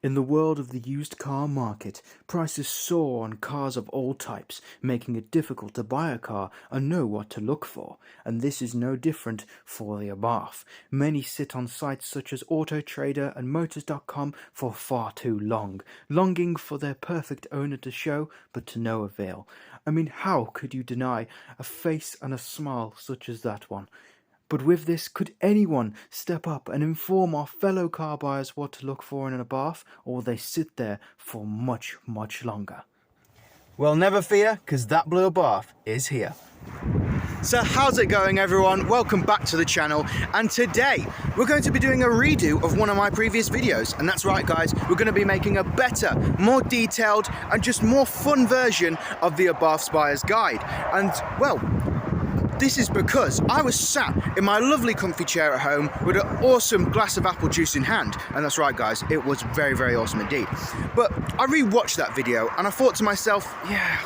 In the world of the used car market, prices soar on cars of all types, making it difficult to buy a car and know what to look for. And this is no different for the Abarth. Many sit on sites such as AutoTrader and Motors.com for far too long, longing for their perfect owner to show, but to no avail. I mean, how could you deny a face and a smile such as that one? But with this, could anyone step up and inform our fellow car buyers what to look for in an Abarth, or will they sit there for much, much longer? Well, never fear, because that blue Abarth is here. So how's it going, everyone? Welcome back to the channel, and today we're going to be doing a redo of one of my previous videos. And that's right, guys, we're going to be making a better, more detailed and just more fun version of the Abarth's Buyer's Guide. And well, this is because I was sat in my lovely comfy chair at home with an awesome glass of apple juice in hand. And that's right, guys, it was very, very awesome indeed. But I rewatched that video and I thought to myself, yeah,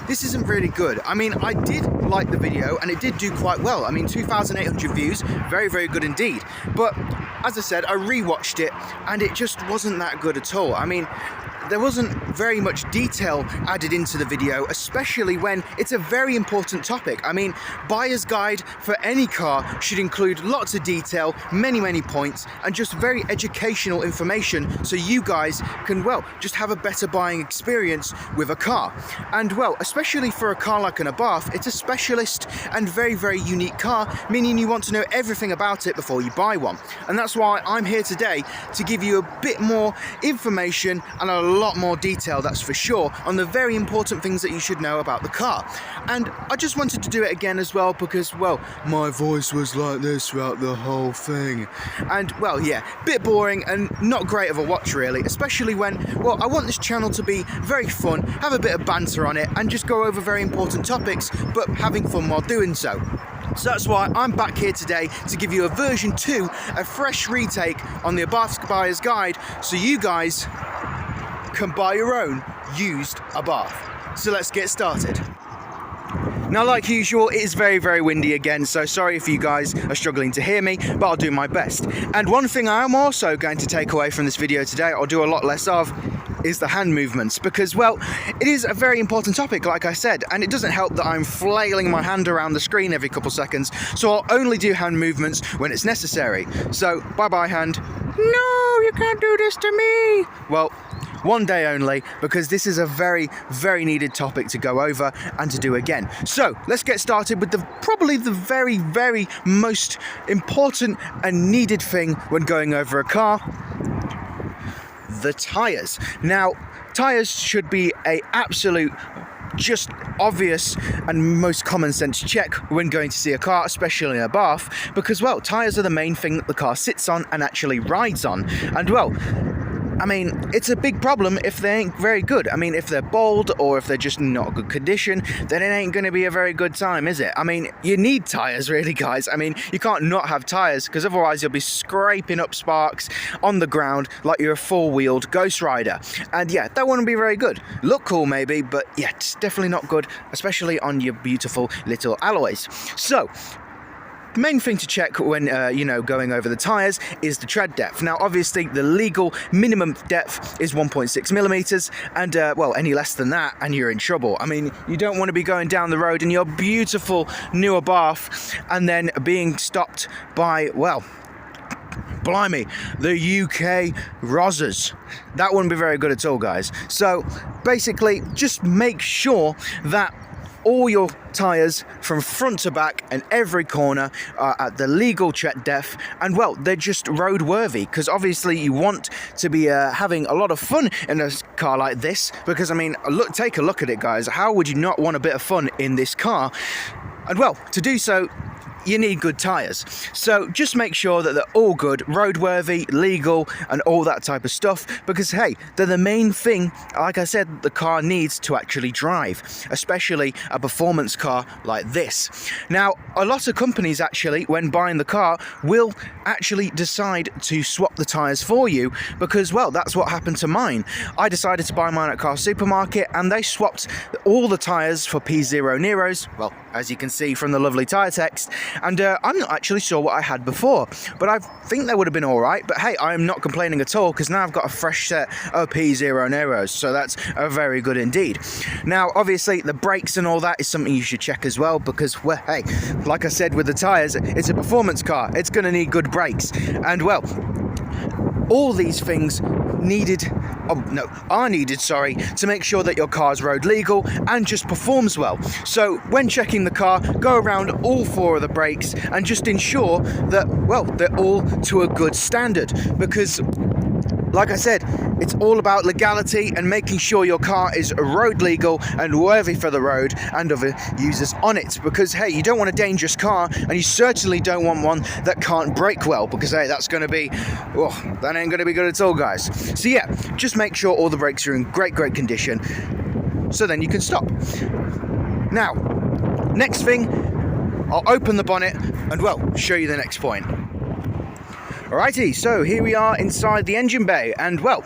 this isn't really good. I mean, I did like the video and it did do quite well. I mean, 2,800 views, very, very good indeed. But as I said, I rewatched it and it just wasn't that good at all. I mean, there wasn't very much detail added into the video, especially when it's a very important topic. I mean, buyer's guide for any car should include lots of detail, many points, and just very educational information so you guys can, well, just have a better buying experience with a car. And well, especially for a car like an Abarth, it's a specialist and very, very unique car, meaning you want to know everything about it before you buy one. And that's why I'm here today to give you a bit more information and a lot more detail, that's for sure, on the very important things that you should know about the car. And I just wanted to do it again as well because, well, my voice was like this throughout the whole thing. And well, yeah, bit boring and not great of a watch really, especially when, well, I want this channel to be very fun, have a bit of banter on it and just go over very important topics, but having fun while doing so. So that's why I'm back here today to give you a version 2, a fresh retake on the Abarth's Buyer's Guide, so you guys can buy your own used Abarth. So let's get started. Now, like usual, it is very, very windy again, so sorry if you guys are struggling to hear me, but I'll do my best. And one thing I am also going to take away from this video today, I'll do a lot less of, is the hand movements, because, well, it is a very important topic, like I said, and it doesn't help that I'm flailing my hand around the screen every couple seconds, so I'll only do hand movements when it's necessary. So, bye-bye hand. No, you can't do this to me. Well, one day only, because this is a very, very needed topic to go over and to do again. So let's get started with probably the very, very most important and needed thing when going over a car: the tires. Now, tires should be a absolute, just obvious and most common sense check when going to see a car, especially in a Abarth, because, well, tires are the main thing that the car sits on and actually rides on. And well, I mean, it's a big problem if they ain't very good. I mean, if they're bald or if they're just not good condition, then it ain't going to be a very good time, is it? I mean, you need tyres, really, guys. I mean, you can't not have tyres, because otherwise you'll be scraping up sparks on the ground like you're a four-wheeled Ghost Rider. And yeah, that wouldn't be very good. Look cool, maybe, but yeah, it's definitely not good, especially on your beautiful little alloys. So, the main thing to check when, going over the tyres is the tread depth. Now, obviously, the legal minimum depth is 1.6 millimeters, and, well, any less than that, and you're in trouble. I mean, you don't want to be going down the road in your beautiful new Abarth and then being stopped by, well, blimey, the UK Rozzers. That wouldn't be very good at all, guys. So, basically, just make sure that all your tyres from front to back and every corner are at the legal tread depth, and well, they're just roadworthy, because obviously you want to be having a lot of fun in a car like this, because I mean, take a look at it, guys. How would you not want a bit of fun in this car? And well, to do so, you need good tyres. So just make sure that they're all good, roadworthy, legal, and all that type of stuff, because hey, they're the main thing, like I said, the car needs to actually drive, especially a performance car like this. Now, a lot of companies actually, when buying the car, will actually decide to swap the tyres for you, because, well, that's what happened to mine. I decided to buy mine at Car Supermarket, and they swapped all the tyres for P0 Neros, well, as you can see from the lovely tyre text, and I'm not actually sure what I had before, but I think they would have been alright. But hey, I am not complaining at all, because now I've got a fresh set of P0 Neros, so that's very good indeed. Now obviously the brakes and all that is something you should check as well, because well, hey, like I said with the tyres, it's a performance car, it's going to need good brakes, and well, all these things are needed to make sure that your car is road legal and just performs well. So when checking the car, go around all 4 of the brakes and just ensure that, well, they're all to a good standard, because like I said, it's all about legality and making sure your car is road legal and worthy for the road and other users on it, because hey, you don't want a dangerous car, and you certainly don't want one that can't brake well, because hey, that ain't gonna be good at all, guys. So yeah, just make sure all the brakes are in great condition, so then you can stop. Now, next thing, I'll open the bonnet and well, show you the next point. Alrighty, so here we are inside the engine bay, and well,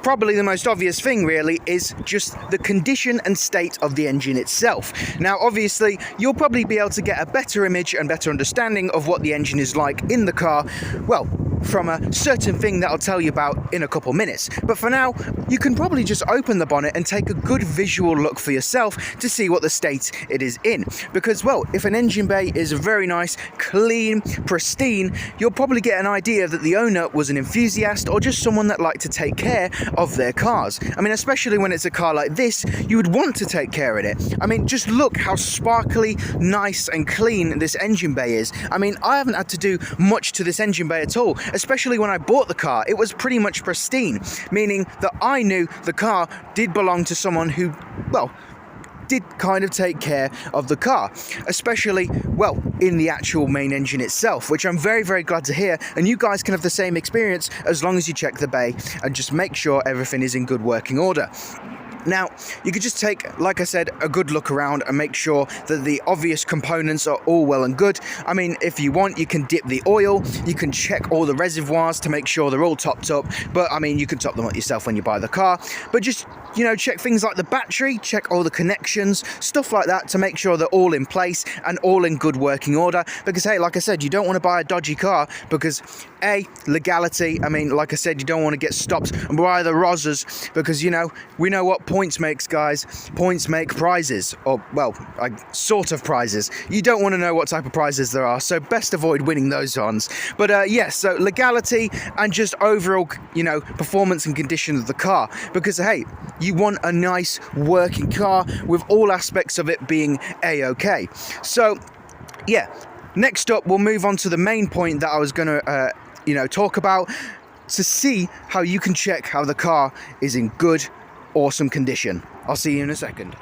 probably the most obvious thing really is just the condition and state of the engine itself. Now obviously you'll probably be able to get a better image and better understanding of what the engine is like in the car, well, from a certain thing that I'll tell you about in a couple minutes. But for now, you can probably just open the bonnet and take a good visual look for yourself to see what the state it is in. Because, well, if an engine bay is very nice, clean, pristine, you'll probably get an idea that the owner was an enthusiast or just someone that liked to take care of their cars. I mean, especially when it's a car like this, you would want to take care of it. I mean, just look how sparkly, nice and clean this engine bay is. I mean, I haven't had to do much to this engine bay at all. Especially when I bought the car, it was pretty much pristine, meaning that I knew the car did belong to someone who, well, did kind of take care of the car, especially, well, in the actual main engine itself, which I'm very glad to hear, and you guys can have the same experience as long as you check the bay and just make sure everything is in good working order. Now, you could just take, like I said, a good look around and make sure that the obvious components are all well and good. I mean, if you want, you can dip the oil, you can check all the reservoirs to make sure they're all topped up, but I mean, you can top them up yourself when you buy the car, but just, you know, check things like the battery, check all the connections, stuff like that to make sure they're all in place and all in good working order, because hey, like I said, you don't want to buy a dodgy car because A, legality, I mean, like I said, you don't want to get stopped by the Rozzers, because, you know, we know what points makes, guys. Points make prizes, or well, sort of prizes. You don't want to know what type of prizes there are, so best avoid winning those ones. But yes, so legality and just overall, you know, performance and condition of the car, because hey, you want a nice working car with all aspects of it being a-okay. So yeah, next up we'll move on to the main point that I was going to you know, talk about, to see how you can check how the car is in good, awesome condition. I'll see you in a second.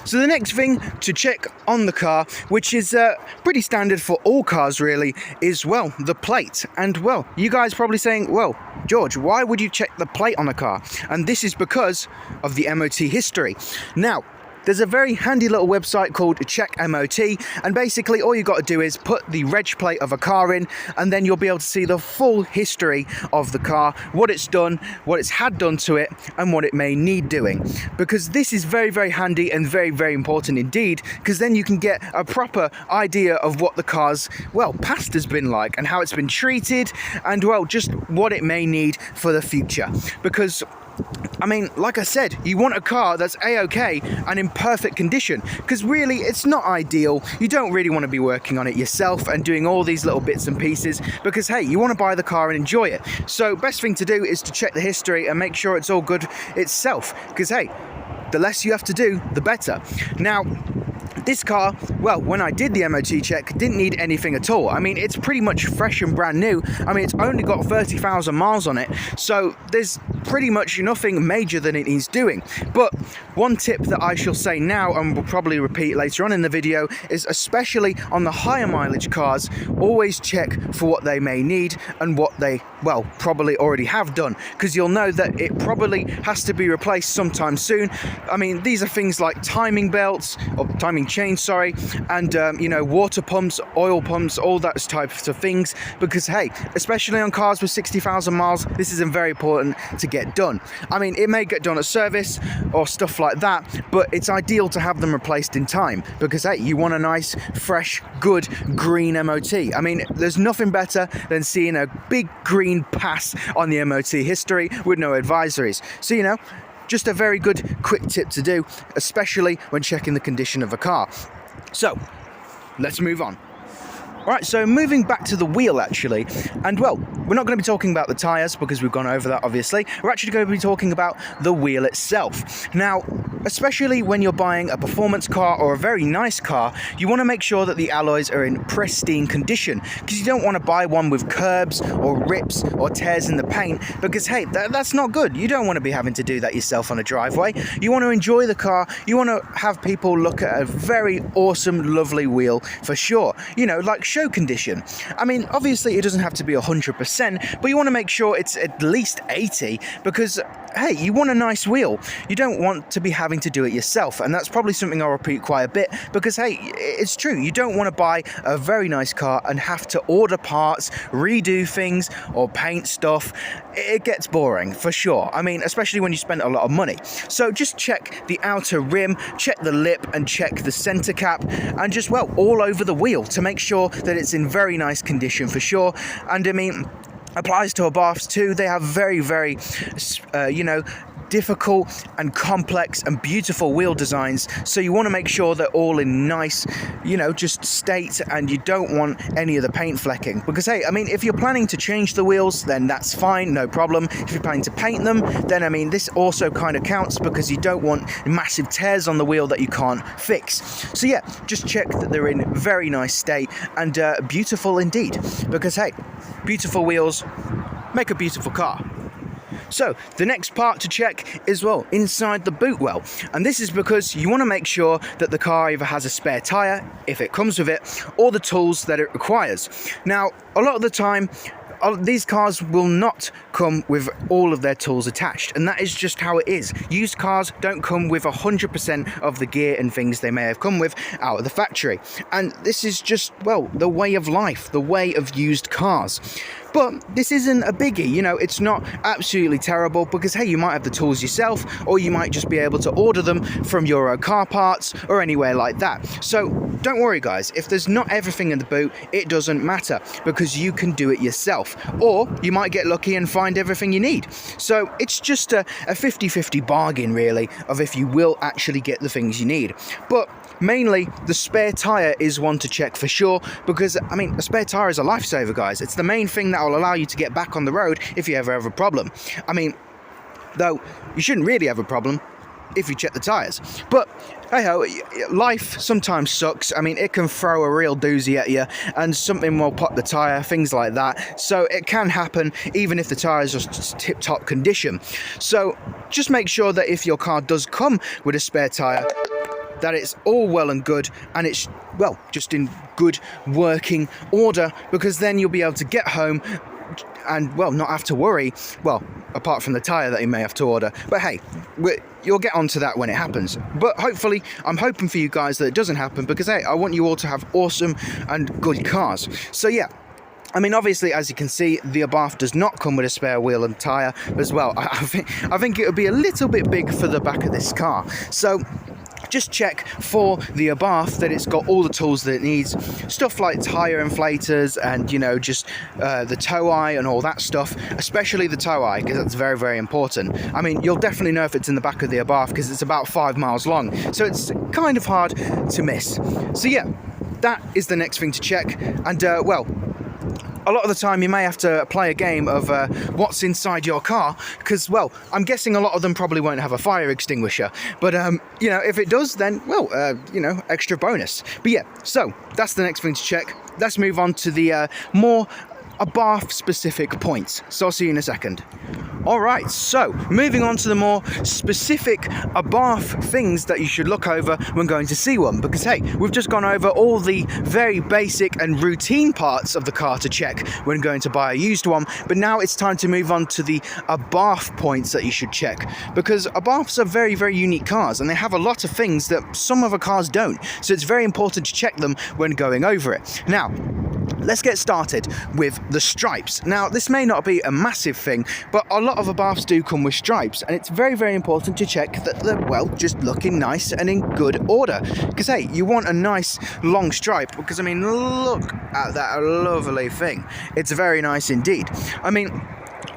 So the next thing to check on the car, which is pretty standard for all cars really, is, well, the plate. And well, you guys probably saying, well, George, why would you check the plate on a car? And this is because of the MOT history. Now, there's a very handy little website called Check MOT, and basically all you got to do is put the reg plate of a car in, and then you'll be able to see the full history of the car, what it's done, what it's had done to it, and what it may need doing. Because this is very handy and very important indeed, because then you can get a proper idea of what the car's, well, past has been like, and how it's been treated, and well, just what it may need for the future. Because I mean, like I said, you want a car that's a-okay and in perfect condition, because really it's not ideal. You don't really want to be working on it yourself and doing all these little bits and pieces, because hey, you want to buy the car and enjoy it. So best thing to do is to check the history and make sure it's all good itself, because hey, the less you have to do, the better. Now, this car, well, when I did the MOT check, didn't need anything at all. I mean, it's pretty much fresh and brand new. I mean, it's only got 30,000 miles on it, so there's pretty much nothing major that it needs doing. But one tip that I shall say now, and will probably repeat later on in the video, is especially on the higher mileage cars, always check for what they may need and what they well, probably already have done, because you'll know that it probably has to be replaced sometime soon. I mean, these are things like timing belts, or timing chains, sorry, and you know, water pumps, oil pumps, all that types of things, because hey, especially on cars with 60,000 miles, this is very important to get done. I mean, it may get done at service or stuff like that, but it's ideal to have them replaced in time, because hey, you want a nice, fresh, good green MOT. I mean, there's nothing better than seeing a big green pass on the MOT history with no advisories. So, you know, just a very good quick tip to do, especially when checking the condition of a car. So, let's move on. Alright, so moving back to the wheel actually, and well, we're not going to be talking about the tyres because we've gone over that obviously. We're actually going to be talking about the wheel itself. Now, especially when you're buying a performance car or a very nice car, you want to make sure that the alloys are in pristine condition, because you don't want to buy one with curbs or rips or tears in the paint, because hey, that's not good. You don't want to be having to do that yourself on a driveway. You want to enjoy the car, you want to have people look at a very awesome, lovely wheel for sure. You know, like show condition. I mean, obviously it doesn't have to be 100%, but you want to make sure it's at least 80, because hey, you want a nice wheel. You don't want to be having to do it yourself, and that's probably something I'll repeat quite a bit, because hey, it's true, you don't want to buy a very nice car and have to order parts, redo things, or paint stuff. It gets boring for sure. I mean, especially when you spend a lot of money. So just check the outer rim, check the lip, and check the center cap, and just, well, all over the wheel to make sure that it's in very nice condition for sure. And I mean, applies to Abarths too. They have very, very, you know, difficult and complex and beautiful wheel designs, so you want to make sure they're all in nice, you know, just state, and you don't want any of the paint flecking, because hey, I mean, if you're planning to change the wheels, then that's fine, no problem. If you're planning to paint them, then I mean, this also kind of counts, because you don't want massive tears on the wheel that you can't fix. So yeah, just check that they're in very nice state and beautiful indeed, because hey, beautiful wheels make a beautiful car. So the next part to check is, well, inside the boot well, and this is because you want to make sure that the car either has a spare tyre, if it comes with it, or the tools that it requires. Now, a lot of the time, these cars will not come with all of their tools attached, and that is just how it is. Used cars don't come with 100% of the gear and things they may have come with out of the factory, and this is just, well, the way of life, the way of used cars. But this isn't a biggie, you know, it's not absolutely terrible, because hey, you might have the tools yourself, or you might just be able to order them from Euro Car Parts or anywhere like that. So don't worry guys, if there's not everything in the boot, it doesn't matter, because you can do it yourself, or you might get lucky and find everything you need. So it's just a 50-50 bargain really, of if you will actually get the things you need. But mainly the spare tyre is one to check for sure, because I mean, a spare tyre is a lifesaver guys. It's the main thing that will allow you to get back on the road if you ever have a problem. I mean, though you shouldn't really have a problem if you check the tyres, but hey ho, life sometimes sucks. I mean, it can throw a real doozy at you, and something will pop the tyre, things like that. So it can happen even if the tyre is just tip-top condition. So just make sure that if your car does come with a spare tyre, that it's all well and good, and it's, well, just in good working order, because then you'll be able to get home and, well, not have to worry, well, apart from the tyre that you may have to order. But hey, you'll get onto that when it happens. But hopefully, I'm hoping for you guys that it doesn't happen, because hey, I want you all to have awesome and good cars. So yeah, I mean, obviously, as you can see, the Abarth does not come with a spare wheel and tyre as well. I think it would be a little bit big for the back of this car. So just check for the Abarth that it's got all the tools that it needs, stuff like tyre inflators and, you know, just the tow eye and all that stuff, especially the tow eye, because that's very, very important. I mean, you'll definitely know if it's in the back of the Abarth, because it's about 5 miles long, so it's kind of hard to miss. So yeah, that is the next thing to check, and well, a lot of the time you may have to play a game of what's inside your car, because, well, I'm guessing a lot of them probably won't have a fire extinguisher, but you know, if it does, then, well, you know, extra bonus. But yeah, so that's the next thing to check. Let's move on to the more Abarth specific points. So I'll see you in a second. Alright, so moving on to the more specific Abarth things that you should look over when going to see one, because hey, we've just gone over all the very basic and routine parts of the car to check when going to buy a used one, but now it's time to move on to the Abarth points that you should check, because Abarths are very, very unique cars and they have a lot of things that some other cars don't, so it's very important to check them when going over it. Now, let's get started with the stripes. Now, this may not be a massive thing, but a lot of Abarths do come with stripes, and it's very, very important to check that they're, well, just looking nice and in good order. Because, hey, you want a nice long stripe, because, I mean, look at that lovely thing. It's very nice indeed. I mean,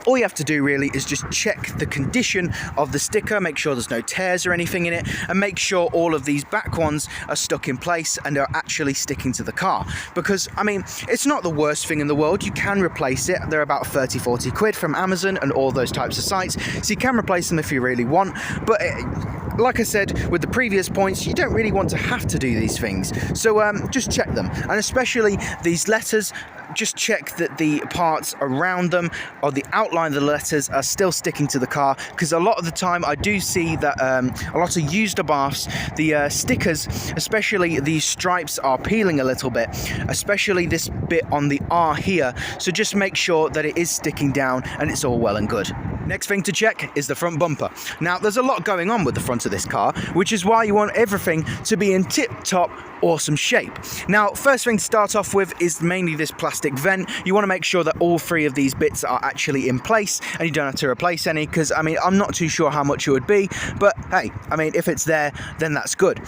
all you have to do really is just check the condition of the sticker, make sure there's no tears or anything in it, and make sure all of these back ones are stuck in place and are actually sticking to the car. Because, I mean, it's not the worst thing in the world. You can replace it. They're about 30-40 quid from Amazon and all those types of sites, so you can replace them if you really want. But like I said with the previous points, you don't really want to have to do these things, so just check them. And especially these letters, just check that the parts around them or the outline of the letters are still sticking to the car, because a lot of the time I do see that a lot of used Abarths, the stickers, especially these stripes, are peeling a little bit, especially this bit on the R here, so just make sure that it is sticking down and it's all well and good. Next thing to check is the front bumper. Now, there's a lot going on with the front of this car, which is why you want everything to be in tip-top awesome shape. Now, first thing to start off with is mainly this plastic vent. You want to make sure that all three of these bits are actually in place and you don't have to replace any, because, I mean, I'm not too sure how much it would be, but hey, I mean, if it's there, then that's good.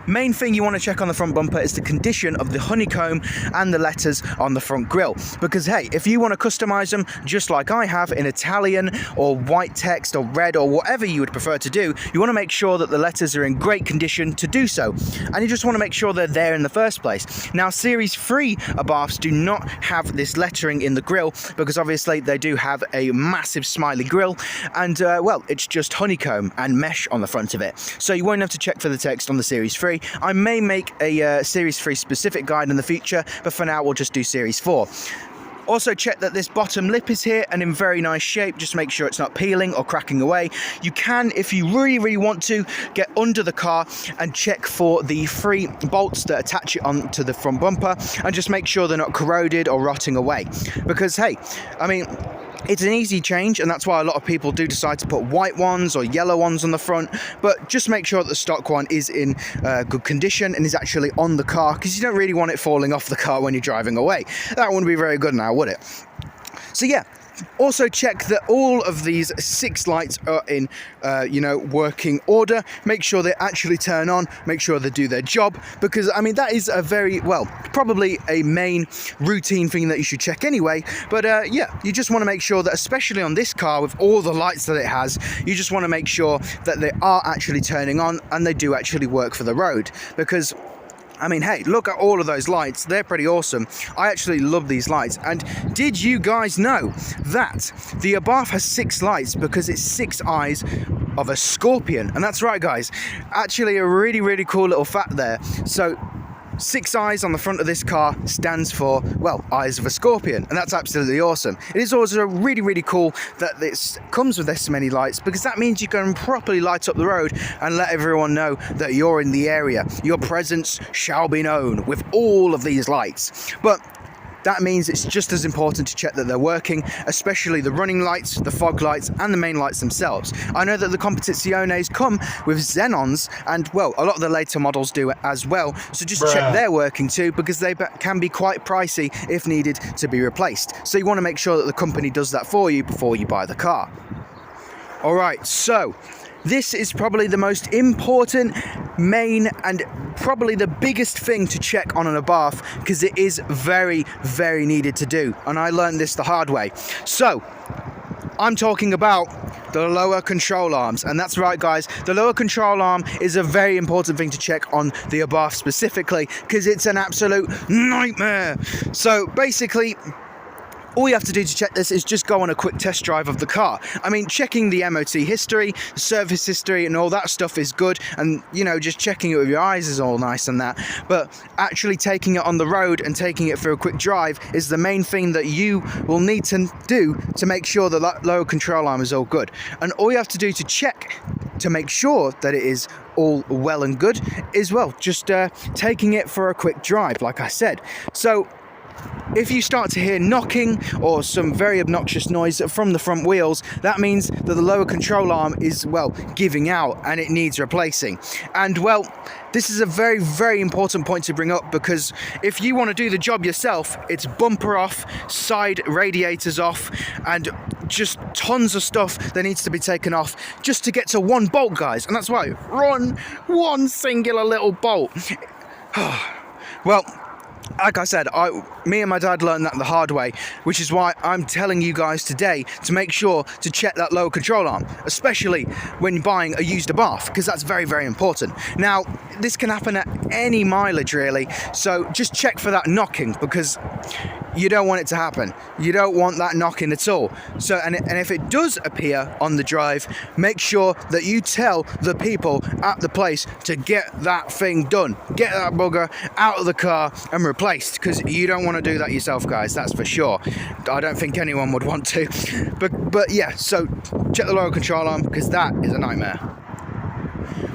Main thing you want to check on the front bumper is the condition of the honeycomb and the letters on the front grille, because hey, if you want to customize them just like I have in Italian or white text or red or whatever you would prefer to do, you want to make sure that the letters are in great condition to do so, and you just want to make sure they're there in the first place. Now, Series 3 Abarths do not have this lettering in the grille, because obviously they do have a massive smiley grille, and well, it's just honeycomb and mesh on the front of it, so you won't have to check for the text on the Series 3. I may make a Series 3 specific guide in the future, but for now we'll just do Series 4. Also check that this bottom lip is here and in very nice shape. Just make sure it's not peeling or cracking away. You can, if you really, really want to, get under the car and check for the 3 bolts that attach it onto the front bumper, and just make sure they're not corroded or rotting away. Because hey, I mean, it's an easy change, and that's why a lot of people do decide to put white ones or yellow ones on the front, but just make sure that the stock one is in good condition and is actually on the car, because you don't really want it falling off the car when you're driving away. That wouldn't be very good now, would it? So yeah, also check that all of these 6 lights are in, working order. Make sure they actually turn on, make sure they do their job, because, I mean, that is a very, well, probably a main routine thing that you should check anyway. But yeah, you just want to make sure that, especially on this car with all the lights that it has, you just want to make sure that they are actually turning on and they do actually work for the road, because, I mean, hey, look at all of those lights. They're pretty awesome. I actually love these lights. And did you guys know that the Abarth has 6 lights because it's 6 eyes of a scorpion? And that's right, guys. Actually, a really, really cool little fact there. So 6 eyes on the front of this car stands for, well, eyes of a scorpion, and that's absolutely awesome. It is also really, really cool that this comes with this many lights, because that means you can properly light up the road and let everyone know that you're in the area. Your presence shall be known with all of these lights. But that means it's just as important to check that they're working, especially the running lights, the fog lights, and the main lights themselves. I know that the Competiziones come with xenons, and, well, a lot of the later models do it as well, so just check they're working too, because they can be quite pricey if needed to be replaced. So you want to make sure that the company does that for you before you buy the car. Alright, so this is probably the most important, main, and probably the biggest thing to check on an Abarth, because it is very, very needed to do, and I learned this the hard way. So, I'm talking about the lower control arms, and that's right, guys, the lower control arm is a very important thing to check on the Abarth specifically, because it's an absolute nightmare. So basically, all you have to do to check this is just go on a quick test drive of the car. I mean, checking the MOT history, the service history and all that stuff is good, and just checking it with your eyes is all nice and that, but actually taking it on the road and taking it for a quick drive is the main thing that you will need to do to make sure the lower control arm is all good. And all you have to do to check to make sure that it is all well and good is, well, just taking it for a quick drive, like I said. So if you start to hear knocking or some very obnoxious noise from the front wheels, that means that the lower control arm is, well, giving out and it needs replacing. And, well, this is a very, very important point to bring up, because if you want to do the job yourself, it's bumper off, side radiators off, and just tons of stuff that needs to be taken off just to get to one bolt, guys. And that's why run one singular little bolt. Well, like I said, me and my dad learned that the hard way, which is why I'm telling you guys today to make sure to check that lower control arm, especially when buying a used Abarth, because that's very, very important. Now, this can happen at any mileage, really, so just check for that knocking, because you don't want it to happen. You don't want that knocking at all. So, and if it does appear on the drive, make sure that you tell the people at the place to get that thing done. Get that bugger out of the car and replaced, because you don't want to do that yourself, guys, that's for sure. I don't think anyone would want to. But yeah, so check the lower control arm, because that is a nightmare.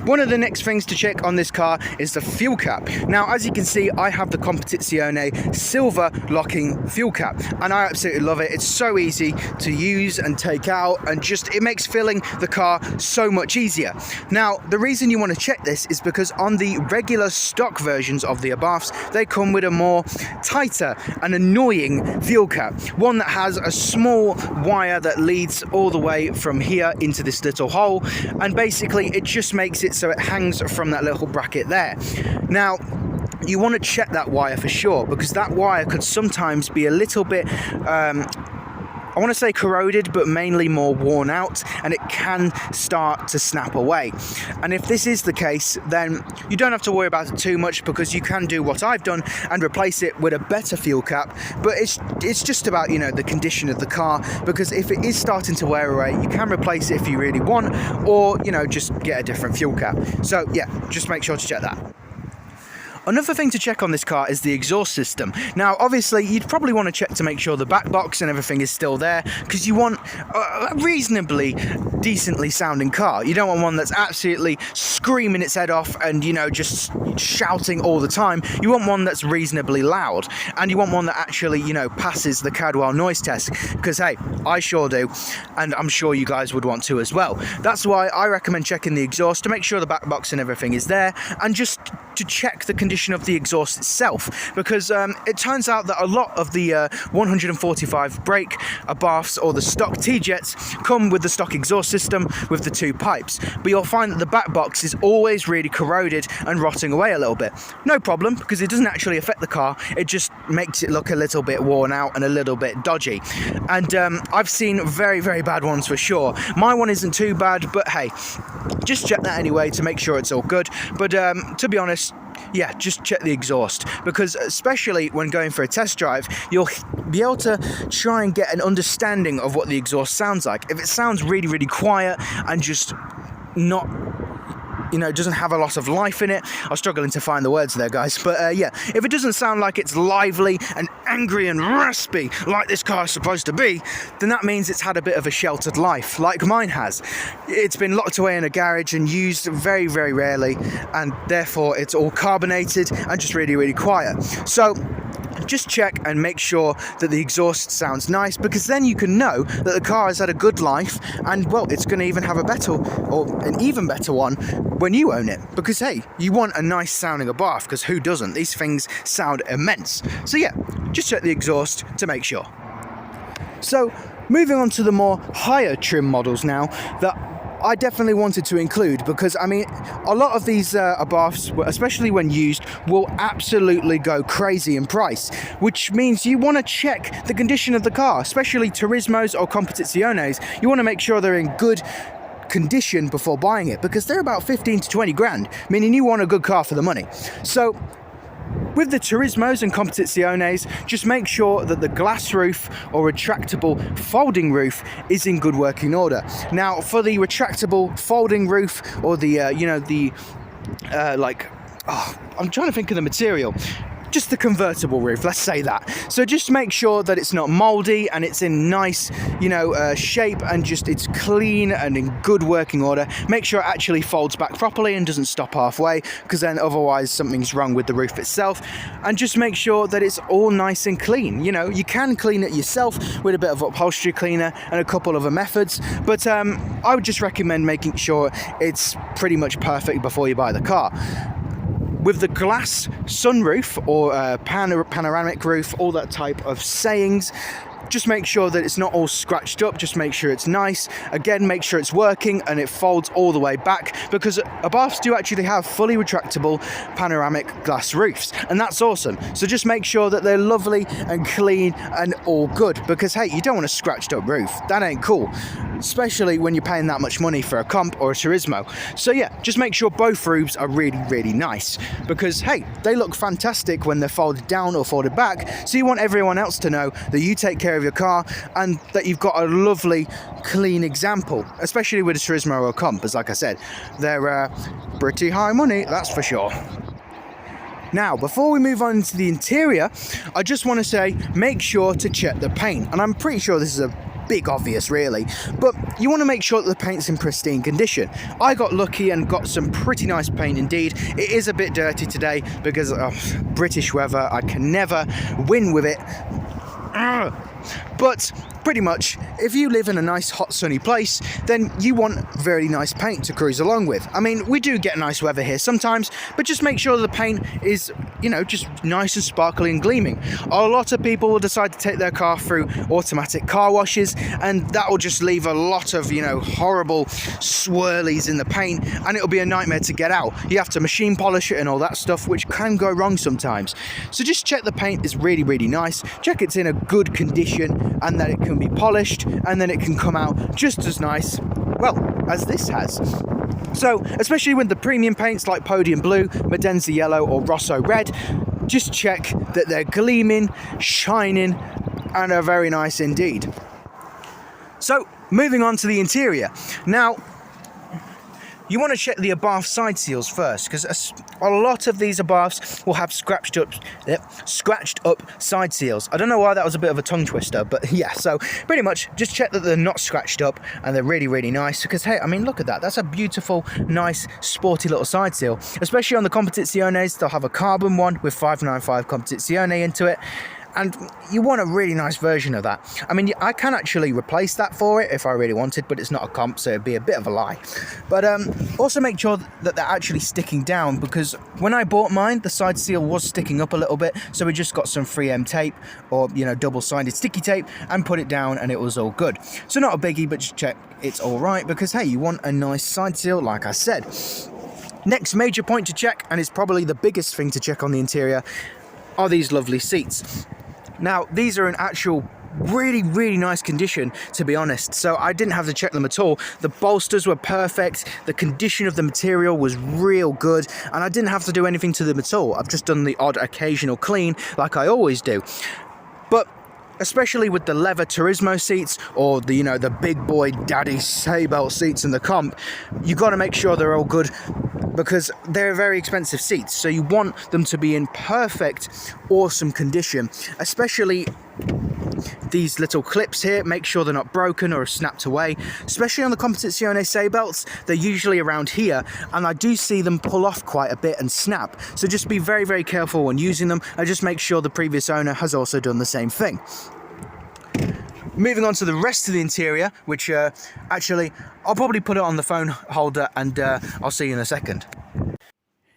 One of the next things to check on this car is the fuel cap. Now, as you can see, I have the Competizione silver locking fuel cap, and I absolutely love it. It's so easy to use and take out, and just it makes filling the car so much easier. Now, the reason you want to check this is because on the regular stock versions of the Abarths, they come with a more tighter and annoying fuel cap, one that has a small wire that leads all the way from here into this little hole, and basically it just makes it so it hangs from that little bracket there. Now, you want to check that wire for sure, because that wire could sometimes be a little bit I want to say corroded, but mainly more worn out, and it can start to snap away. And if this is the case, then you don't have to worry about it too much, because you can do what I've done and replace it with a better fuel cap. But it's just about, the condition of the car, because if it is starting to wear away, you can replace it if you really want, or, just get a different fuel cap. So yeah, just make sure to check that. Another thing to check on this car is the exhaust system. Now, obviously, you'd probably want to check to make sure the back box and everything is still there, because you want a reasonably decently sounding car. You don't want one that's absolutely screaming its head off and, just shouting all the time. You want one that's reasonably loud, and you want one that actually, passes the Cadwell noise test, because, hey, I sure do, and I'm sure you guys would want to as well. That's why I recommend checking the exhaust to make sure the back box and everything is there, and just to check the condition of the exhaust itself, because it turns out that a lot of the 145 brake Abarths or the stock T-Jets come with the stock exhaust system with the two pipes, but you'll find that the back box is always really corroded and rotting away a little bit. No problem, because it doesn't actually affect the car, it just makes it look a little bit worn out and a little bit dodgy. And I've seen very, very bad ones for sure. My one isn't too bad, but hey, just check that anyway to make sure it's all good. But to be honest, yeah, just check the exhaust, because especially when going for a test drive, you'll be able to try and get an understanding of what the exhaust sounds like. If it sounds really, really quiet and just not, doesn't have a lot of life in it. I'm struggling to find the words there, guys. But yeah, if it doesn't sound like it's lively and angry and raspy like this car is supposed to be, then that means it's had a bit of a sheltered life, like mine has. It's been locked away in a garage and used very, very rarely, and therefore it's all carbonated and just really, really quiet. So just check and make sure that the exhaust sounds nice, because then you can know that the car has had a good life, and well, it's going to even have a better, or an even better one when you own it, because hey, you want a nice sounding Abarth, because who doesn't? These things sound immense. So yeah, just check the exhaust to make sure. So moving on to the more higher trim models now, that I definitely wanted to include, because I mean, a lot of these Abarths, especially when used, will absolutely go crazy in price, which means you want to check the condition of the car, especially Turismos or Competiziones. You want to make sure they're in good condition before buying it, because they're about 15 to 20 grand, meaning you want a good car for the money. So With the Turismos and Competiciones, just make sure that the glass roof or retractable folding roof is in good working order. Now, for the retractable folding roof or I'm trying to think of the material. Just the convertible roof, let's say that. So just make sure that it's not moldy and it's in nice, shape, and just it's clean and in good working order. Make sure it actually folds back properly and doesn't stop halfway, because then otherwise something's wrong with the roof itself. And just make sure that it's all nice and clean. You know, you can clean it yourself with a bit of upholstery cleaner and a couple other methods, but I would just recommend making sure it's pretty much perfect before you buy the car. With the glass sunroof or panoramic roof, all that type of sayings, just make sure that it's not all scratched up. Just make sure it's nice. Again, make sure it's working and it folds all the way back, because Abarths do actually have fully retractable panoramic glass roofs, and that's awesome. So just make sure that they're lovely and clean and all good, because hey, you don't want a scratched up roof. That ain't cool, especially when you're paying that much money for a Comp or a Turismo. So yeah, just make sure both roofs are really, really nice, because hey, they look fantastic when they're folded down or folded back. So you want everyone else to know that you take care of your car and that you've got a lovely, clean example, especially with a Turismo or a Comp, as like I said, they're pretty high money, that's for sure. Now, before we move on to the interior, I just want to say, make sure to check the paint. And I'm pretty sure this is a big obvious really, but you want to make sure that the paint's in pristine condition. I got lucky and got some pretty nice paint indeed. It is a bit dirty today because of British weather. I can never win with it. But pretty much, if you live in a nice hot sunny place, then you want very nice paint to cruise along with. I mean, we do get nice weather here sometimes, but just make sure the paint is, just nice and sparkly and gleaming. A lot of people will decide to take their car through automatic car washes, and that will just leave a lot of, horrible swirlies in the paint, and it'll be a nightmare to get out. You have to machine polish it and all that stuff, which can go wrong sometimes. So just check the paint is really, really nice. Check it's in a good condition and that it can be polished, and then it can come out just as nice, well, as this has. So, especially with the premium paints like Podium Blue, Medenza Yellow or Rosso Red, just check that they're gleaming, shining, and are very nice indeed. So, moving on to the interior. Now, you want to check the Abarth side seals first, because a lot of these Abarths will have scratched up side seals. I don't know why that was a bit of a tongue twister, but yeah, so pretty much just check that they're not scratched up and they're really, really nice, because hey, I mean, look at that. That's a beautiful, nice, sporty little side seal. Especially on the Competiciones, they'll have a carbon one with 595 Competizione into it. And you want a really nice version of that. I mean, I can actually replace that for it if I really wanted, but it's not a Comp, so it'd be a bit of a lie. But also make sure that they're actually sticking down, because when I bought mine, the side seal was sticking up a little bit, so we just got some 3M tape or, double-sided sticky tape and put it down, and it was all good. So not a biggie, but just check it's all right, because, hey, you want a nice side seal, like I said. Next major point to check, and it's probably the biggest thing to check on the interior, are these lovely seats. Now, these are in actual really, really nice condition, to be honest, so I didn't have to check them at all. The bolsters were perfect, the condition of the material was real good, and I didn't have to do anything to them at all. I've just done the odd occasional clean, like I always do. But especially with the leather Turismo seats or the, the big boy daddy Saybelt seats in the Comp, you got to make sure they're all good, because they're very expensive seats, so you want them to be in perfect, awesome condition. Especially these little clips here, make sure they're not broken or snapped away. Especially on the Competizione Saybelts, they're usually around here, and I do see them pull off quite a bit and snap. So just be very, very careful when using them, and just make sure the previous owner has also done the same thing. Moving on to the rest of the interior, which actually, I'll probably put it on the phone holder, and I'll see you in a second.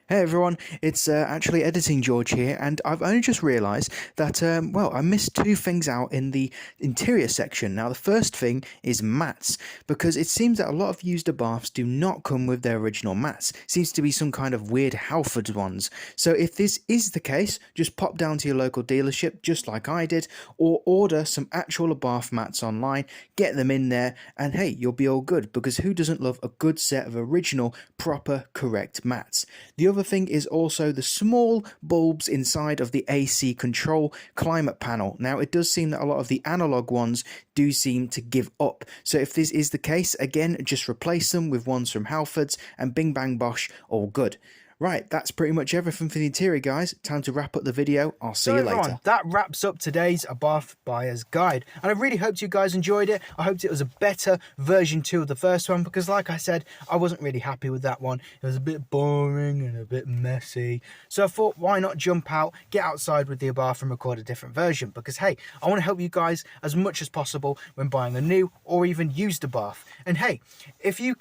Hey everyone, it's actually Editing George here, and I've only just realised that, I missed two things out in the interior section. Now, the first thing is mats, because it seems that a lot of used Abarths do not come with their original mats. Seems to be some kind of weird Halford ones. So if this is the case, just pop down to your local dealership, just like I did, or order some actual Abarth mats online, get them in there, and hey, you'll be all good, because who doesn't love a good set of original, proper, correct mats? The other Another thing is also the small bulbs inside of the AC control climate panel. Now, it does seem that a lot of the analog ones do seem to give up. So if this is the case, again, just replace them with ones from Halfords and bing bang bosh, all good. Right, that's pretty much everything for the interior, guys. Time to wrap up the video. I'll see you later. That wraps up today's Abarth Buyer's Guide. And I really hoped you guys enjoyed it. I hoped it was a better version 2 of the first one, because like I said, I wasn't really happy with that one. It was a bit boring and a bit messy. So I thought, why not jump out, get outside with the Abarth and record a different version? Because hey, I want to help you guys as much as possible when buying a new or even used Abarth. And hey, if you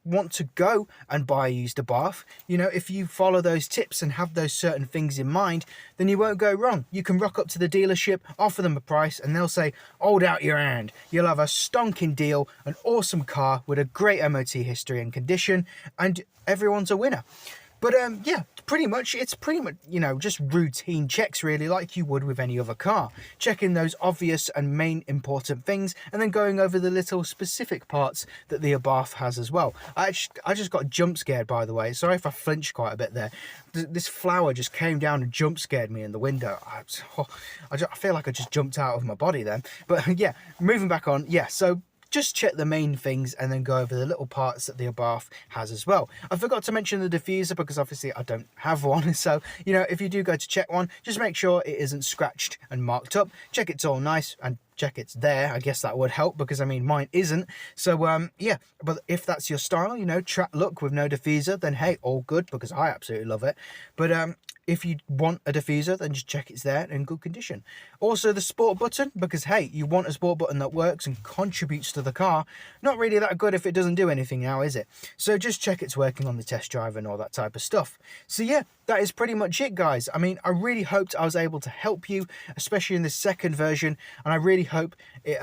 want to go and buy a used Abarth, if you follow those tips and have those certain things in mind, then you won't go wrong. You can rock up to the dealership, offer them a price, and they'll say, hold out your hand. You'll have a stonking deal, an awesome car with a great MOT history and condition, and everyone's a winner. But yeah, it's pretty much, just routine checks really, like you would with any other car. Checking those obvious and main important things, and then going over the little specific parts that the Abarth has as well. I just got jump scared, by the way. Sorry if I flinched quite a bit there. This flower just came down and jump scared me in the window. I feel like I just jumped out of my body then. But yeah, moving back on. Yeah, so just check the main things and then go over the little parts that the Abarth has as well. I forgot to mention the diffuser because obviously I don't have one. So, if you do go to check one, just make sure it isn't scratched and marked up. Check it's all nice and check it's there. I guess that would help because, mine isn't. So, yeah, but if that's your style, look with no diffuser, then hey, all good because I absolutely love it. But, if you want a diffuser, then just check it's there in good condition. Also, the sport button, because hey, you want a sport button that works and contributes to the car. Not really that good if it doesn't do anything now, is it? So just check it's working on the test drive and all that type of stuff. So yeah, that is pretty much it, guys. I really hoped I was able to help you, especially in the second version, and I really hope it,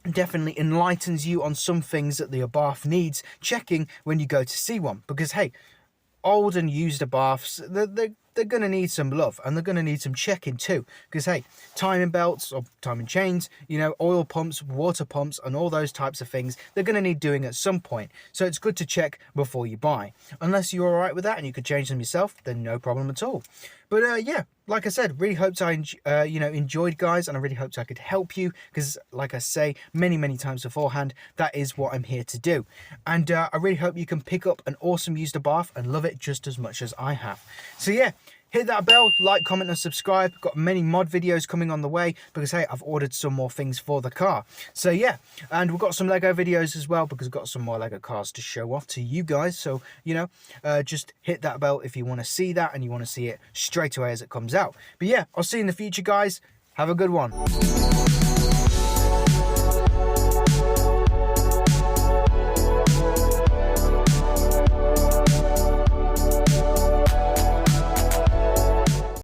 definitely enlightens you on some things that the Abarth needs checking when you go to see one. Because hey, old and used Abarths, they're going to need some love, and they're going to need some checking too, because hey, timing belts or timing chains, oil pumps, water pumps, and all those types of things, they're going to need doing at some point. So it's good to check before you buy. Unless you're all right with that and you could change them yourself, then no problem at all. But yeah, like I said, really hoped I enjoyed, guys, and I really hoped I could help you, because like I say many times beforehand, that is what I'm here to do. And I really hope you can pick up an awesome used Abarth and love it just as much as I have. So yeah, hit that bell, like, comment and subscribe. Got many mod videos coming on the way because hey, I've ordered some more things for the car. So yeah, and we've got some Lego videos as well because I've got some more Lego cars to show off to you guys. So just hit that bell if you want to see that and you want to see it straight away as it comes out. But yeah, I'll see you in the future, guys. Have a good one.